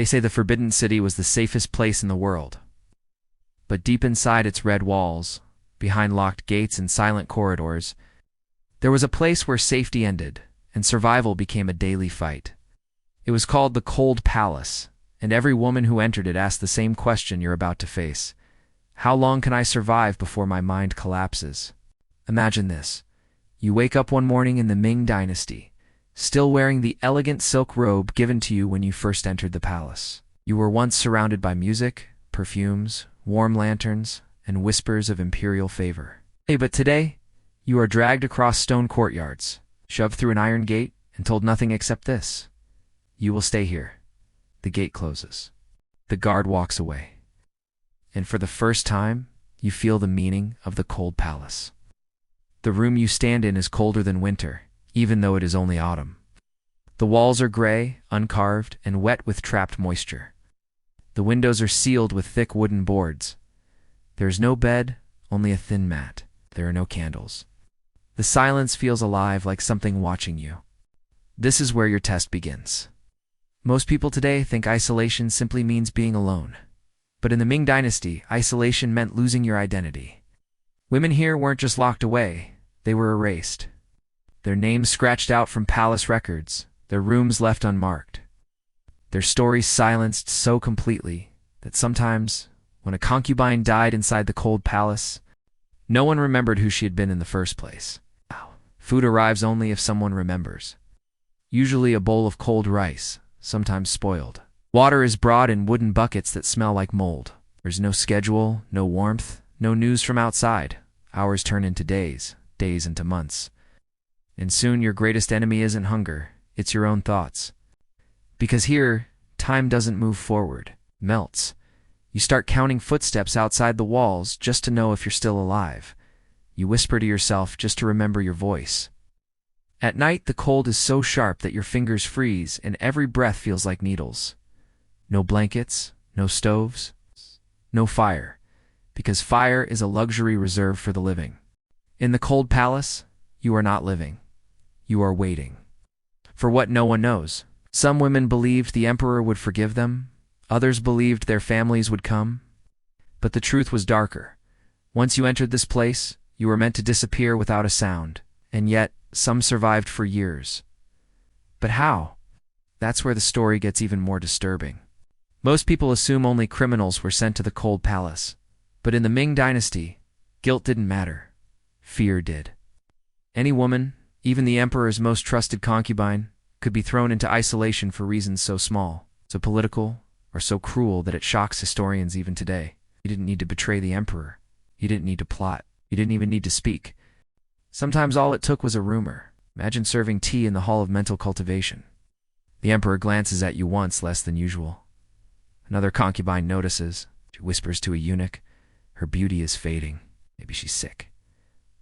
They say the Forbidden City was the safest place in the world. But deep inside its red walls, behind locked gates and silent corridors, there was a place where safety ended and survival became a daily fight. It was called the Cold Palace, and every woman who entered it asked the same question you're about to face. How long can I survive before my mind collapses? Imagine this. You wake up one morning in the Ming Dynasty, still wearing the elegant silk robe given to you when you first entered the palace. You were once surrounded by music, perfumes, warm lanterns, and whispers of imperial favor. But today, you are dragged across stone courtyards, shoved through an iron gate, and told nothing except this. You will stay here. The gate closes. The guard walks away. And for the first time, you feel the meaning of the Cold Palace. The room you stand in is colder than winter, even though it is only autumn. The walls are gray, uncarved, and wet with trapped moisture. The windows are sealed with thick wooden boards. There is no bed, only a thin mat. There are no candles. The silence feels alive, like something watching you. This is where your test begins. Most people today think isolation simply means being alone. But in the Ming Dynasty, isolation meant losing your identity. Women here weren't just locked away, they were erased. Their names scratched out from palace records, their rooms left unmarked. Their stories silenced so completely that sometimes, when a concubine died inside the Cold Palace, no one remembered who she had been in the first place. Food arrives only if someone remembers. Usually a bowl of cold rice, sometimes spoiled. Water is brought in wooden buckets that smell like mold. There's no schedule, no warmth, no news from outside. Hours turn into days, days into months. And soon your greatest enemy isn't hunger, it's your own thoughts. Because here, time doesn't move forward, melts. You start counting footsteps outside the walls just to know if you're still alive. You whisper to yourself just to remember your voice. At night, the cold is so sharp that your fingers freeze and every breath feels like needles. No blankets, no stoves, no fire, because fire is a luxury reserved for the living. In the Cold Palace, you are not living. You are waiting. For what no one knows. Some women believed the emperor would forgive them. Others believed their families would come. But the truth was darker. Once you entered this place, you were meant to disappear without a sound. And yet, some survived for years. But how? That's where the story gets even more disturbing. Most people assume only criminals were sent to the Cold Palace. But in the Ming Dynasty, guilt didn't matter. Fear did. Any woman, even the emperor's most trusted concubine, could be thrown into isolation for reasons so small, so political, or so cruel that it shocks historians even today. You didn't need to betray the emperor. You didn't need to plot. You didn't even need to speak. Sometimes all it took was a rumor. Imagine serving tea in the hall of mental cultivation. The emperor glances at you once less than usual. Another concubine notices. She whispers to a eunuch. Her beauty is fading. Maybe she's sick.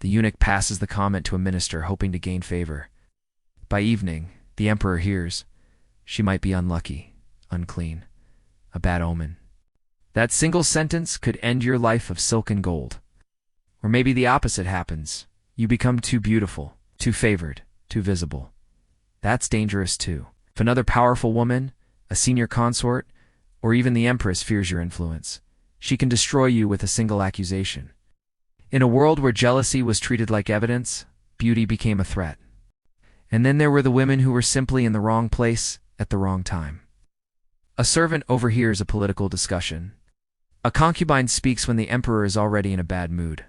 The eunuch passes the comment to a minister, hoping to gain favor. By evening, the emperor hears. She might be unlucky, unclean, a bad omen. That single sentence could end your life of silk and gold. Or maybe the opposite happens. You become too beautiful, too favored, too visible. That's dangerous too. If another powerful woman, a senior consort, or even the empress fears your influence, she can destroy you with a single accusation. In a world where jealousy was treated like evidence, beauty became a threat. And then there were the women who were simply in the wrong place at the wrong time. A servant overhears a political discussion. A concubine speaks when the emperor is already in a bad mood.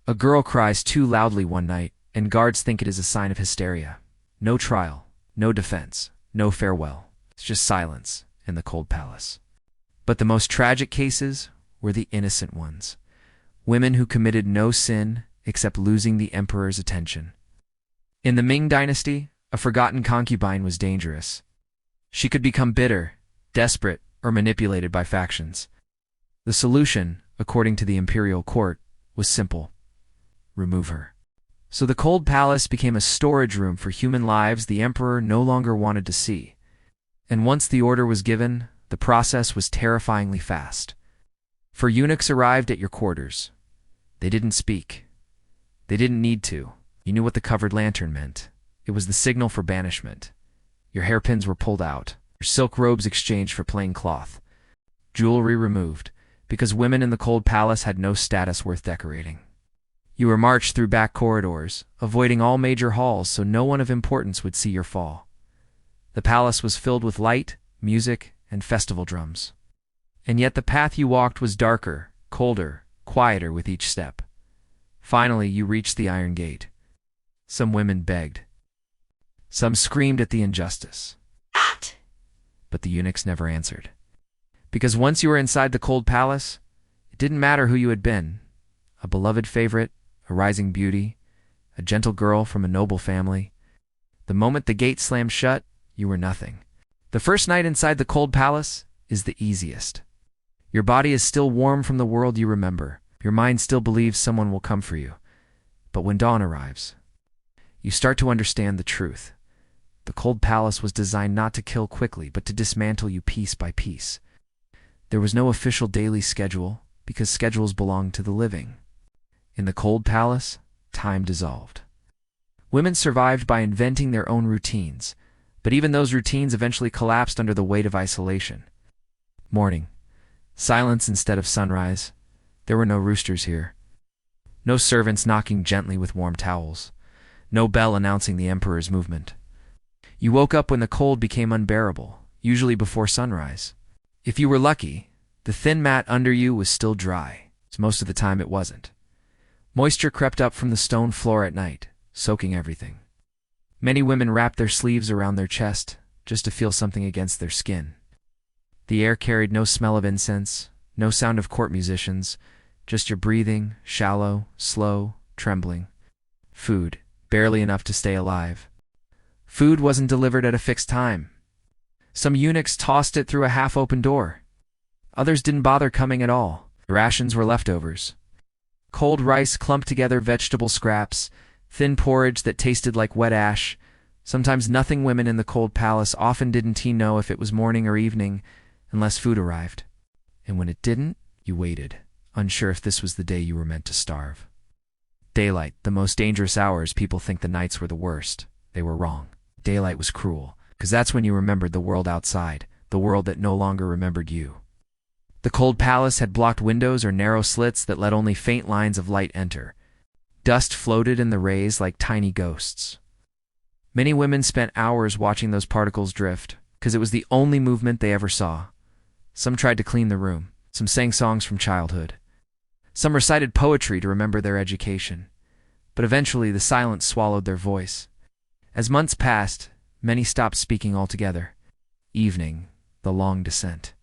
A girl cries too loudly one night, and guards think it is a sign of hysteria. No trial, no defense, no farewell. It's just silence in the Cold Palace. But the most tragic cases were the innocent ones. Women who committed no sin except losing the emperor's attention. In the Ming Dynasty, a forgotten concubine was dangerous. She could become bitter, desperate, or manipulated by factions. The solution, according to the imperial court, was simple. Remove her. So the Cold Palace became a storage room for human lives the emperor no longer wanted to see. And once the order was given, the process was terrifyingly fast. For eunuchs arrived at your quarters. They didn't speak. They didn't need to. You knew what the covered lantern meant. It was the signal for banishment. Your hairpins were pulled out. silk robes exchanged for plain cloth, jewelry removed, because women in the cold palace had no status worth decorating. You were marched through back corridors, avoiding all major halls so no one of importance would see your fall. The palace was filled with light, music, and festival drums. And yet the path you walked was darker, colder, quieter with each step. Finally, you reached the iron gate. Some women begged. Some screamed at the injustice. But the eunuchs never answered. Because once you were inside the cold palace, it didn't matter who you had been. A beloved favorite, a rising beauty, a gentle girl from a noble family. The moment the gate slammed shut, you were nothing. The first night inside the cold palace is the easiest. Your body is still warm from the world you remember. Your mind still believes someone will come for you. But when dawn arrives, you start to understand the truth. The cold palace was designed not to kill quickly, but to dismantle you piece by piece. There was no official daily schedule, because schedules belong to the living. In the cold palace, time dissolved. Women survived by inventing their own routines, but even those routines eventually collapsed under the weight of isolation. Morning. Silence instead of sunrise. There were no roosters here. No servants knocking gently with warm towels. No bell announcing the emperor's movement. You woke up when the cold became unbearable, usually before sunrise. If you were lucky, the thin mat under you was still dry. Most of the time it wasn't. Moisture crept up from the stone floor at night, soaking everything. Many women wrapped their sleeves around their chest just to feel something against their skin. The air carried no smell of incense, no sound of court musicians, just your breathing, shallow, slow, trembling. Food, barely enough to stay alive. Food wasn't delivered at a fixed time. Some eunuchs tossed it through a half-open door. Others didn't bother coming at all. The rations were leftovers. Cold rice clumped together, vegetable scraps, thin porridge that tasted like wet ash. Sometimes nothing. Women in the cold palace often didn't know if it was morning or evening unless food arrived. And when it didn't, you waited, unsure if this was the day you were meant to starve. Daylight, the most dangerous hours. People think the nights were the worst. They were wrong. Daylight was cruel, because that's when you remembered the world outside, the world that no longer remembered you. The cold palace had blocked windows or narrow slits that let only faint lines of light enter. Dust floated in the rays like tiny ghosts. Many women spent hours watching those particles drift, because it was the only movement they ever saw. Some tried to clean the room. Some sang songs from childhood. Some recited poetry to remember their education. But eventually the silence swallowed their voice. As months passed, many stopped speaking altogether. Evening, the long descent.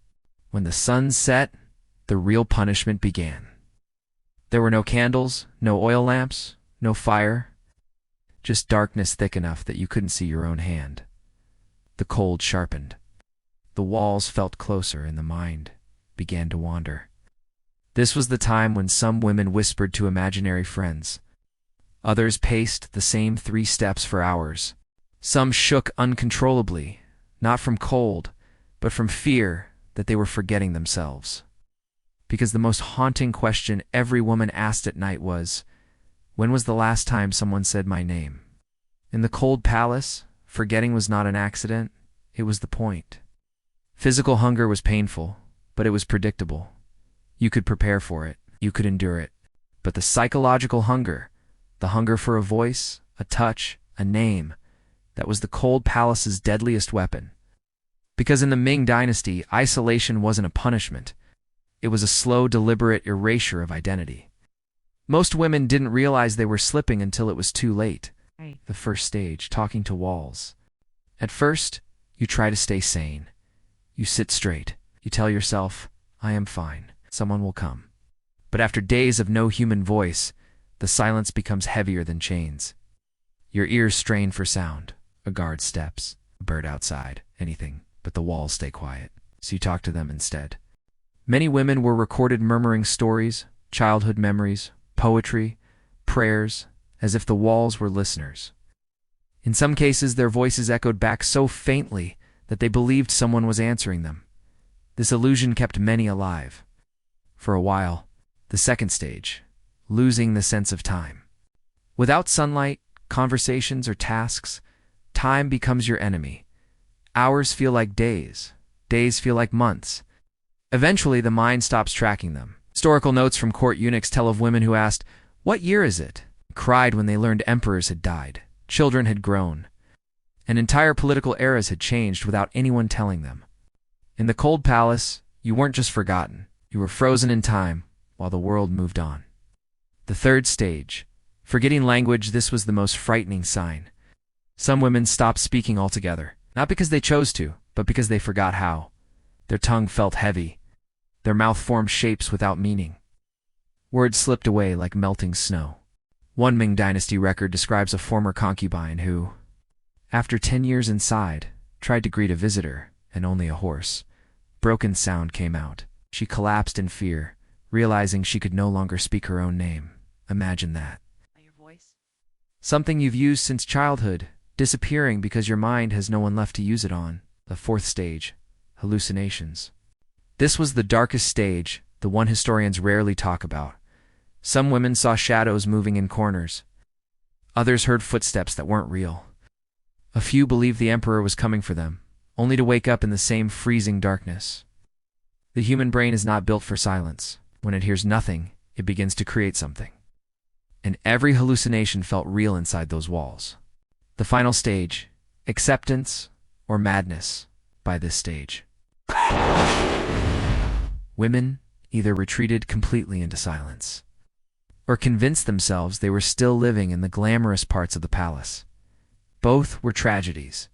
When the sun set, the real punishment began. There were no candles, no oil lamps, no fire. Just darkness thick enough that you couldn't see your own hand. The cold sharpened. The walls felt closer and the mind began to wander. This was the time when some women whispered to imaginary friends. Others paced the same 3 steps for hours. Some shook uncontrollably, not from cold, but from fear that they were forgetting themselves. Because the most haunting question every woman asked at night was, when was the last time someone said my name? In the cold palace, forgetting was not an accident, it was the point. Physical hunger was painful, but it was predictable. You could prepare for it, you could endure it. But the psychological hunger, the hunger for a voice, a touch, a name, that was the cold palace's deadliest weapon. Because in the Ming Dynasty, isolation wasn't a punishment. It was a slow, deliberate erasure of identity. Most women didn't realize they were slipping until it was too late. The first stage, talking to walls. At first, you try to stay sane. You sit straight. You tell yourself, I am fine. Someone will come. But after days of no human voice, the silence becomes heavier than chains. Your ears strain for sound. A guard steps, a bird outside, anything, but the walls stay quiet. So you talk to them instead. Many women were recorded murmuring stories, childhood memories, poetry, prayers, as if the walls were listeners. In some cases, their voices echoed back so faintly that they believed someone was answering them. This illusion kept many alive. For a while, the second stage, losing the sense of time. Without sunlight, conversations, or tasks, time becomes your enemy. Hours feel like days. Days feel like months. Eventually, the mind stops tracking them. Historical notes from court eunuchs tell of women who asked, "What year is it?" cried when they learned emperors had died, children had grown, and entire political eras had changed without anyone telling them. In the cold palace, you weren't just forgotten. You were frozen in time while the world moved on. The third stage. Forgetting language, this was the most frightening sign. Some women stopped speaking altogether, not because they chose to, but because they forgot how. Their tongue felt heavy. Their mouth formed shapes without meaning. Words slipped away like melting snow. One Ming Dynasty record describes a former concubine who, after 10 years inside, tried to greet a visitor, and only a hoarse, broken sound came out. She collapsed in fear, realizing she could no longer speak her own name. Imagine that. Your voice? Something you've used since childhood, disappearing because your mind has no one left to use it on. The fourth stage. Hallucinations. This was the darkest stage, the one historians rarely talk about. Some women saw shadows moving in corners. Others heard footsteps that weren't real. A few believed the emperor was coming for them, only to wake up in the same freezing darkness. The human brain is not built for silence. When it hears nothing, it begins to create something. And every hallucination felt real inside those walls. The final stage, acceptance or madness by this stage. Women either retreated completely into silence, or convinced themselves they were still living in the glamorous parts of the palace. Both were tragedies,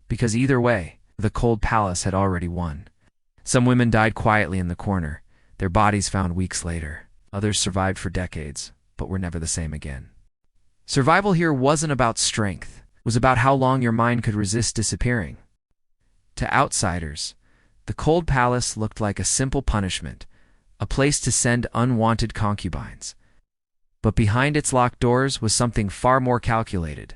because either way, the cold palace had already won. Some women died quietly in the corner, their bodies found weeks later. Others survived for decades, but were never the same again. Survival here wasn't about strength, it was about how long your mind could resist disappearing. To outsiders, the cold palace looked like a simple punishment, a place to send unwanted concubines. But behind its locked doors was something far more calculated.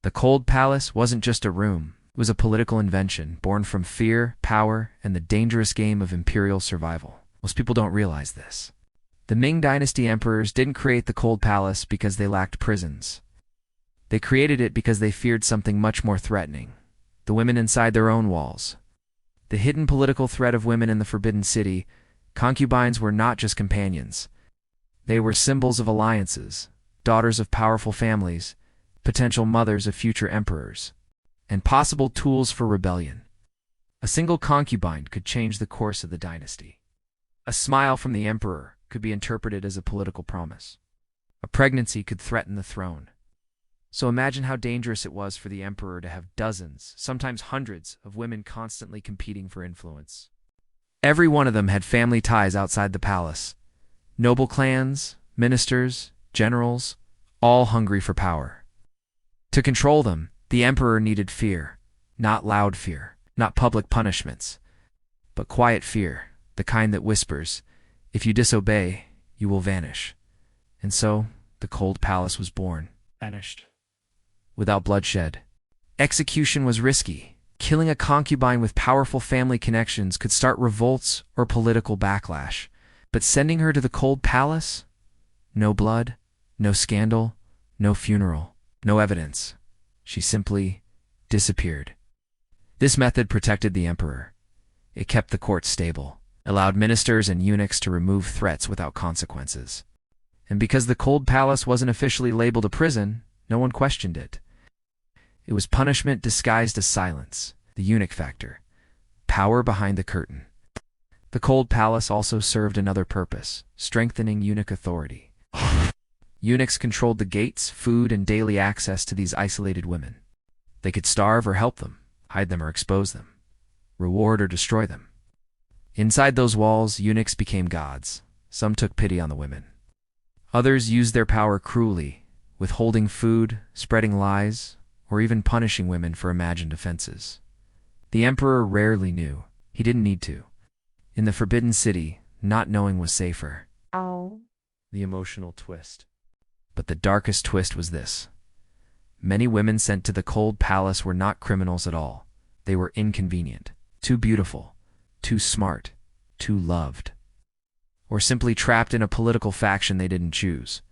The cold palace wasn't just a room, it was a political invention born from fear, power, and the dangerous game of imperial survival. Most people don't realize this. The Ming Dynasty emperors didn't create the cold palace because they lacked prisons. They created it because they feared something much more threatening: the women inside their own walls. The hidden political threat of women in the Forbidden City, concubines were not just companions. They were symbols of alliances, daughters of powerful families, potential mothers of future emperors, and possible tools for rebellion. A single concubine could change the course of the dynasty. A smile from the emperor could be interpreted as a political promise. A pregnancy could threaten the throne. So imagine how dangerous it was for the emperor to have dozens, sometimes hundreds, of women constantly competing for influence. Every one of them had family ties outside the palace. Noble clans, ministers, generals, all hungry for power. To control them, the emperor needed fear, not loud fear, not public punishments, but quiet fear, the kind that whispers, "If you disobey, you will vanish." And so, the cold palace was born. Vanished. Without bloodshed. Execution was risky. Killing a concubine with powerful family connections could start revolts or political backlash. But sending her to the cold palace? No blood, no scandal, no funeral, no evidence. She simply disappeared. This method protected the emperor. It kept the court stable, allowed ministers and eunuchs to remove threats without consequences. And because the cold palace wasn't officially labeled a prison, no one questioned it. It was punishment disguised as silence, the eunuch factor, power behind the curtain. The cold palace also served another purpose: strengthening eunuch authority. Eunuchs controlled the gates, food, and daily access to these isolated women. They could starve or help them, hide them or expose them, reward or destroy them. Inside those walls, eunuchs became gods. Some took pity on the women. Others used their power cruelly, withholding food, spreading lies, or even punishing women for imagined offenses. The emperor rarely knew. He didn't need to. In the Forbidden City, not knowing was safer. Oh. The emotional twist. But the darkest twist was this. Many women sent to the cold palace were not criminals at all. They were inconvenient, too beautiful, too smart, too loved, or simply trapped in a political faction they didn't choose.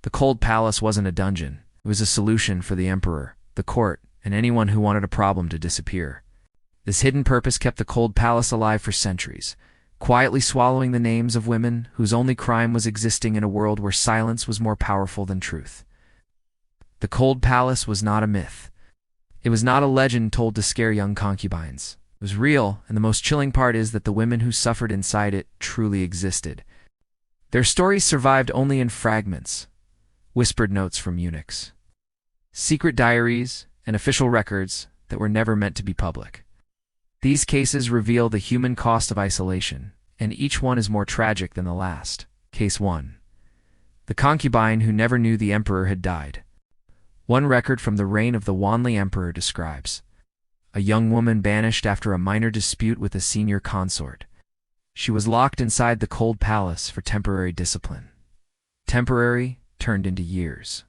The cold palace wasn't a dungeon. It was a solution for the emperor, the court, and anyone who wanted a problem to disappear. This hidden purpose kept the cold palace alive for centuries, quietly swallowing the names of women whose only crime was existing in a world where silence was more powerful than truth. The cold palace was not a myth. It was not a legend told to scare young concubines. It was real, and the most chilling part is that the women who suffered inside it truly existed. Their stories survived only in fragments, whispered notes from eunuchs, secret diaries, and official records that were never meant to be public. These cases reveal the human cost of isolation, and each one is more tragic than the last. Case 1. The concubine who never knew the emperor had died. One record from the reign of the Wanli emperor describes a young woman banished after a minor dispute with a senior consort. She was locked inside the cold palace for temporary discipline. Temporary turned into years.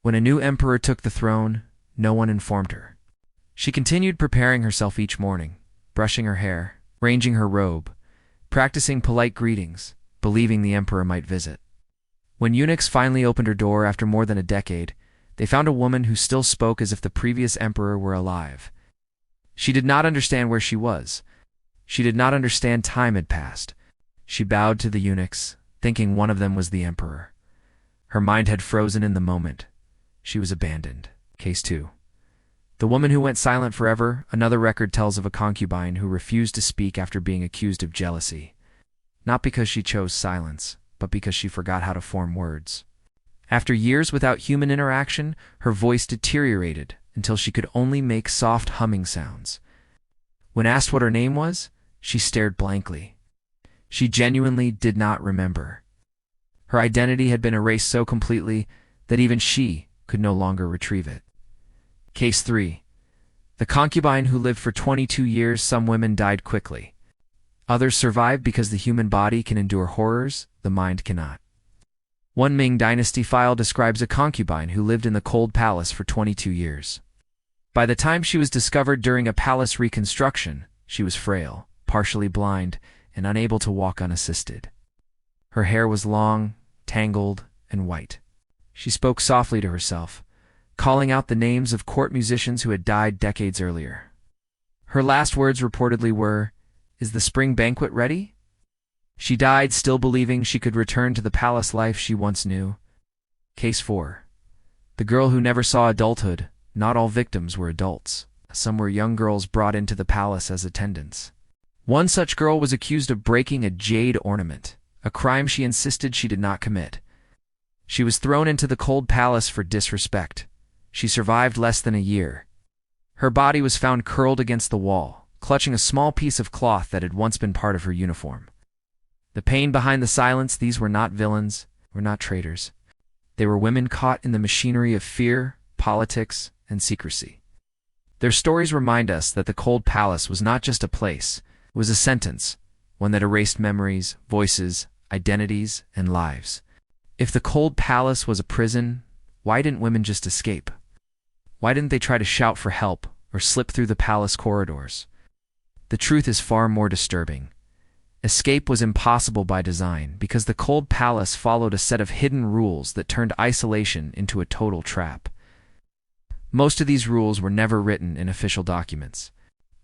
When a new emperor took the throne, no one informed her. She continued preparing herself each morning, brushing her hair, arranging her robe, practicing polite greetings, believing the emperor might visit. When eunuchs finally opened her door after more than a decade, they found a woman who still spoke as if the previous emperor were alive. She did not understand where she was. She did not understand time had passed. She bowed to the eunuchs, thinking one of them was the emperor. Her mind had frozen in the moment. She was abandoned. Case 2. The woman who went silent forever. Another record tells of a concubine who refused to speak after being accused of jealousy. Not because she chose silence, but because she forgot how to form words. After years without human interaction, her voice deteriorated until she could only make soft humming sounds. When asked what her name was, she stared blankly. She genuinely did not remember. Her identity had been erased so completely that even she could no longer retrieve it. Case 3. The concubine who lived for 22 years. Some women died quickly. Others survived because the human body can endure horrors the mind cannot. One Ming Dynasty file describes a concubine who lived in the cold palace for 22 years. By the time she was discovered during a palace reconstruction, she was frail, partially blind, and unable to walk unassisted. Her hair was long, tangled, and white. She spoke softly to herself, calling out the names of court musicians who had died decades earlier. Her last words reportedly were, "Is the spring banquet ready?" She died still believing she could return to the palace life she once knew. Case 4. The girl who never saw adulthood. Not all victims were adults. Some were young girls brought into the palace as attendants. One such girl was accused of breaking a jade ornament, a crime she insisted she did not commit. She was thrown into the cold palace for disrespect. She survived less than a year. Her body was found curled against the wall, clutching a small piece of cloth that had once been part of her uniform. The pain behind the silence. These were not villains, were not traitors. They were women caught in the machinery of fear, politics, and secrecy. Their stories remind us that the cold palace was not just a place, it was a sentence, one that erased memories, voices, identities, and lives. If the cold palace was a prison, why didn't women just escape? Why didn't they try to shout for help or slip through the palace corridors? The truth is far more disturbing. Escape was impossible by design because the cold palace followed a set of hidden rules that turned isolation into a total trap. Most of these rules were never written in official documents.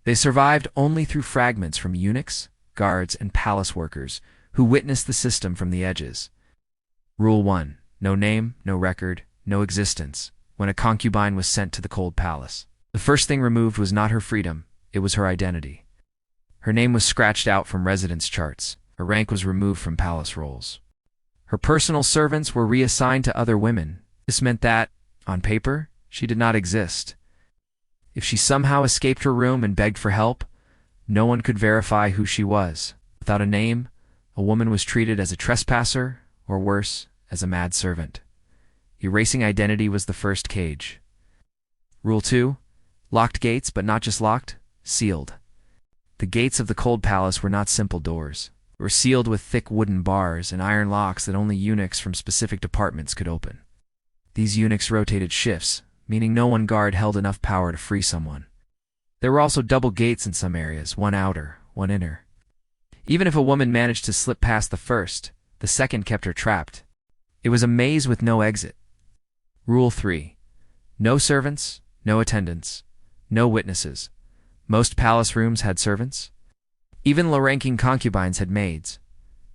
They survived only through fragments from eunuchs, guards, and palace workers who witnessed the system from the edges. Rule 1. No name, no record, no existence when a concubine was sent to the cold palace. The first thing removed was not her freedom, it was her identity. Her name was scratched out from residence charts. Her rank was removed from palace rolls. Her personal servants were reassigned to other women. This meant that, on paper, she did not exist. If she somehow escaped her room and begged for help, no one could verify who she was. Without a name, a woman was treated as a trespasser, or worse, as a mad servant. Erasing identity was the first cage. Rule 2. Locked gates, but not just locked, sealed. The gates of the cold palace were not simple doors. They were sealed with thick wooden bars and iron locks that only eunuchs from specific departments could open. These eunuchs rotated shifts, meaning no one guard held enough power to free someone. There were also double gates in some areas, one outer, one inner. Even if a woman managed to slip past the first, the second kept her trapped. It was a maze with no exit. Rule 3. No servants, no attendants, no witnesses. Most palace rooms had servants. Even low-ranking concubines had maids.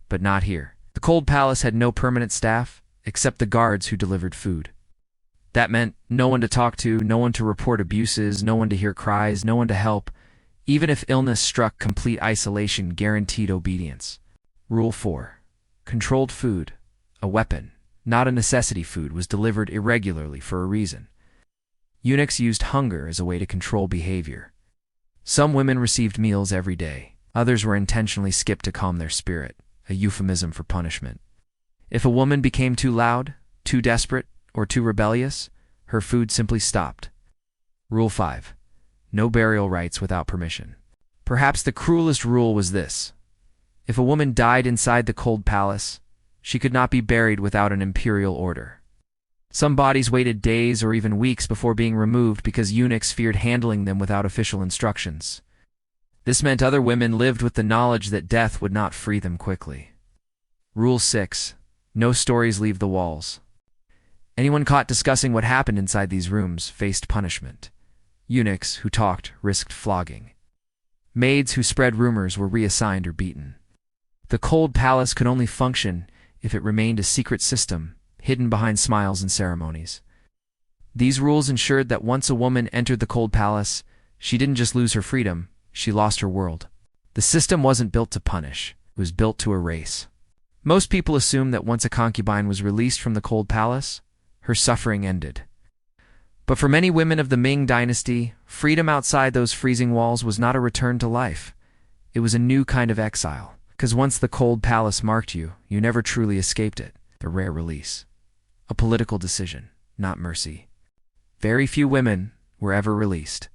But not here. The cold palace had no permanent staff, except the guards who delivered food. That meant no one to talk to, no one to report abuses, no one to hear cries, no one to help. Even if illness struck, complete isolation guaranteed obedience. Rule 4. Controlled food, a weapon, not a necessity. Food was delivered irregularly for a reason. Eunuchs used hunger as a way to control behavior. Some women received meals every day. Others were intentionally skipped to calm their spirit, a euphemism for punishment. If a woman became too loud, too desperate, or too rebellious, her food simply stopped. Rule 5. No burial rites without permission. Perhaps the cruelest rule was this. If a woman died inside the cold palace, she could not be buried without an imperial order. Some bodies waited days or even weeks before being removed because eunuchs feared handling them without official instructions. This meant other women lived with the knowledge that death would not free them quickly. Rule 6. No stories leave the walls. Anyone caught discussing what happened inside these rooms faced punishment. Eunuchs who talked risked flogging. Maids who spread rumors were reassigned or beaten. The cold palace could only function if it remained a secret system, hidden behind smiles and ceremonies. These rules ensured that once a woman entered the cold palace, she didn't just lose her freedom, she lost her world. The system wasn't built to punish, it was built to erase. Most people assume that once a concubine was released from the cold palace, her suffering ended. But for many women of the Ming Dynasty, freedom outside those freezing walls was not a return to life. It was a new kind of exile, because once the cold palace marked you, you never truly escaped it, a rare release. A political decision, not mercy. Very few women were ever released.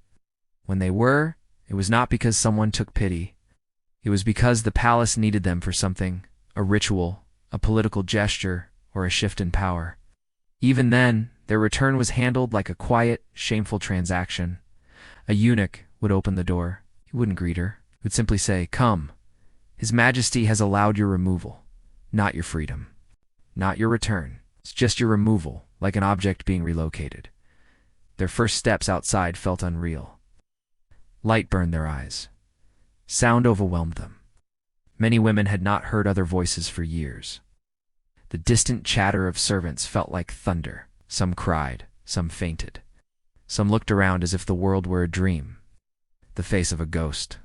When they were, it was not because someone took pity. It was because the palace needed them for something, a ritual, a political gesture, or a shift in power. Even then, their return was handled like a quiet, shameful transaction. A eunuch would open the door. He wouldn't greet her. He would simply say, "Come. His Majesty has allowed your removal, not your freedom. Not your return. It's just your removal, like an object being relocated." Their first steps outside felt unreal. Light burned their eyes. Sound overwhelmed them. Many women had not heard other voices for years. The distant chatter of servants felt like thunder. Some cried, some fainted. Some looked around as if the world were a dream, the face of a ghost.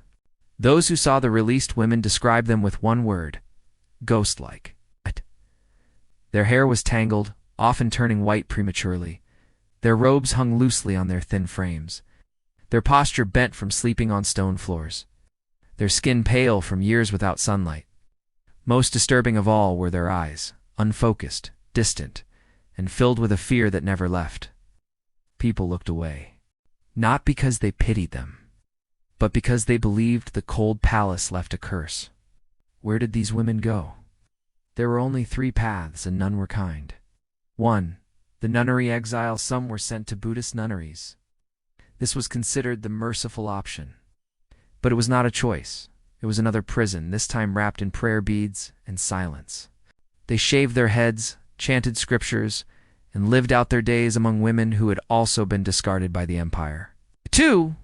Those who saw the released women described them with one word: ghost-like. Their hair was tangled, often turning white prematurely. Their robes hung loosely on their thin frames. Their posture bent from sleeping on stone floors. Their skin pale from years without sunlight. Most disturbing of all were their eyes, unfocused, distant, and filled with a fear that never left. People looked away, not because they pitied them, but because they believed the cold palace left a curse. Where did these women go? There were only 3 paths, and none were kind. 1. The nunnery exile. Some were sent to Buddhist nunneries. This was considered the merciful option. But it was not a choice. It was another prison, this time wrapped in prayer beads and silence. They shaved their heads, chanted scriptures, and lived out their days among women who had also been discarded by the empire. 2.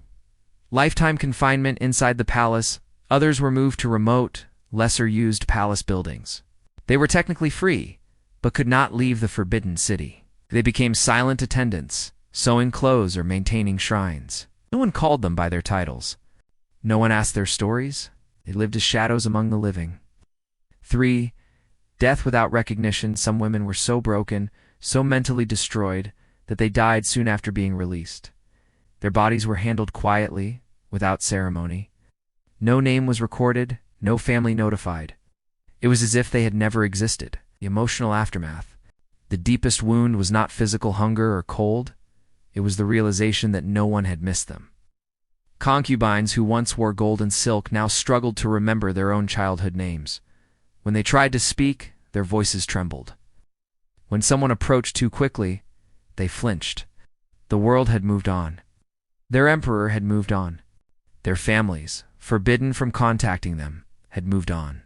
Lifetime confinement inside the palace. Others were moved to remote, lesser-used palace buildings. They were technically free, but could not leave the forbidden city. They became silent attendants, sewing clothes or maintaining shrines. No one called them by their titles. No one asked their stories. They lived as shadows among the living. 3. Death without recognition. Some women were so broken, so mentally destroyed, that they died soon after being released. Their bodies were handled quietly, without ceremony. No name was recorded, no family notified. It was as if they had never existed. The emotional aftermath. The deepest wound was not physical hunger or cold. It was the realization that no one had missed them. Concubines who once wore gold and silk now struggled to remember their own childhood names. When they tried to speak, their voices trembled. When someone approached too quickly, they flinched. The world had moved on. Their emperor had moved on. Their families, forbidden from contacting them, had moved on.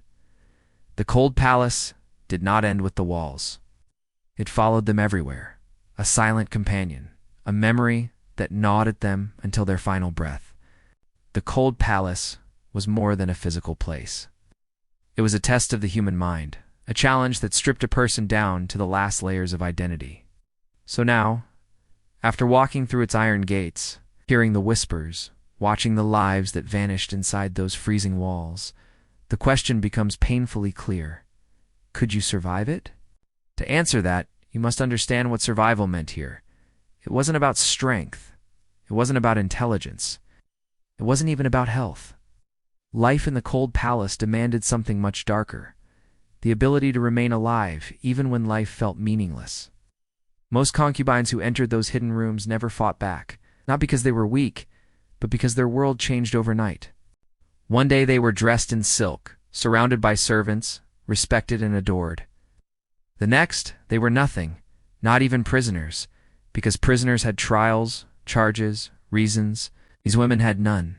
The cold palace did not end with the walls. It followed them everywhere, a silent companion, a memory that gnawed at them until their final breath. the cold palace was more than a physical place. It was a test of the human mind, a challenge that stripped a person down to the last layers of identity. So now, after walking through its iron gates, hearing the whispers, watching the lives that vanished inside those freezing walls, the question becomes painfully clear. Could you survive it? To answer that, you must understand what survival meant here. It wasn't about strength. It wasn't about intelligence. It wasn't even about health. Life in the cold palace demanded something much darker: the ability to remain alive even when life felt meaningless. Most concubines who entered those hidden rooms never fought back, not because they were weak, but because their world changed overnight. One day they were dressed in silk, surrounded by servants, respected and adored. The next, they were nothing, not even prisoners, because prisoners had trials, charges, reasons. These women had none.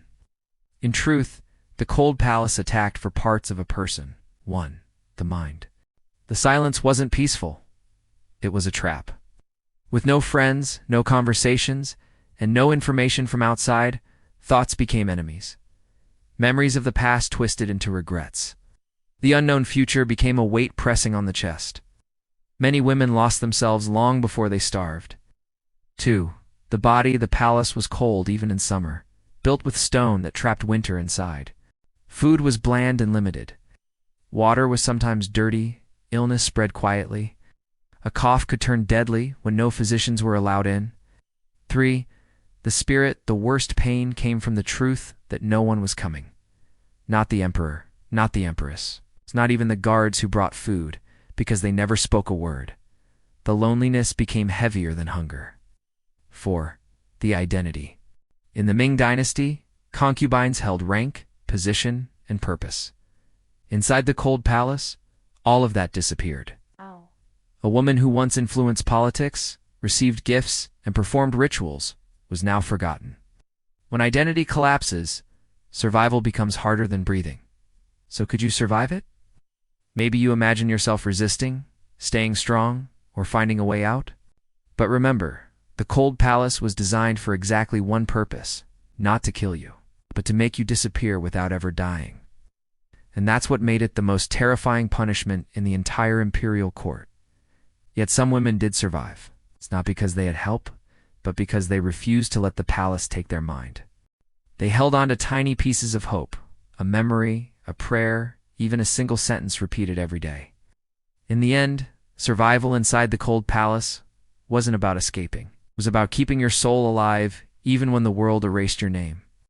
In truth, the cold palace attacked for parts of a person. One, the mind. The silence wasn't peaceful. It was a trap. With no friends, no conversations, and no information from outside, thoughts became enemies. Memories of the past twisted into regrets. The unknown future became a weight pressing on the chest. Many women lost themselves long before they starved. 2. The body, the palace was cold even in summer, built with stone that trapped winter inside. Food was bland and limited. Water was sometimes dirty, illness spread quietly. A cough could turn deadly when no physicians were allowed in. 3. The spirit, the worst pain came from the truth that no one was coming. Not the emperor, not the empress. It's not even the guards who brought food, because they never spoke a word. The loneliness became heavier than hunger. 4. The identity. In the Ming Dynasty, concubines held rank, position, and purpose. Inside the cold palace, all of that disappeared. Ow. A woman who once influenced politics, received gifts, and performed rituals was now forgotten. When identity collapses, survival becomes harder than breathing. So could you survive it? Maybe you imagine yourself resisting, staying strong, or finding a way out? But remember, the cold palace was designed for exactly one purpose: not to kill you, but to make you disappear without ever dying. And that's what made it the most terrifying punishment in the entire imperial court. Yet some women did survive. It's not because they had help, but because they refused to let the palace take their mind. They held on to tiny pieces of hope, a memory, a prayer, even a single sentence repeated every day. In the end, survival inside the cold palace wasn't about escaping. It was about keeping your soul alive even when the world erased your name.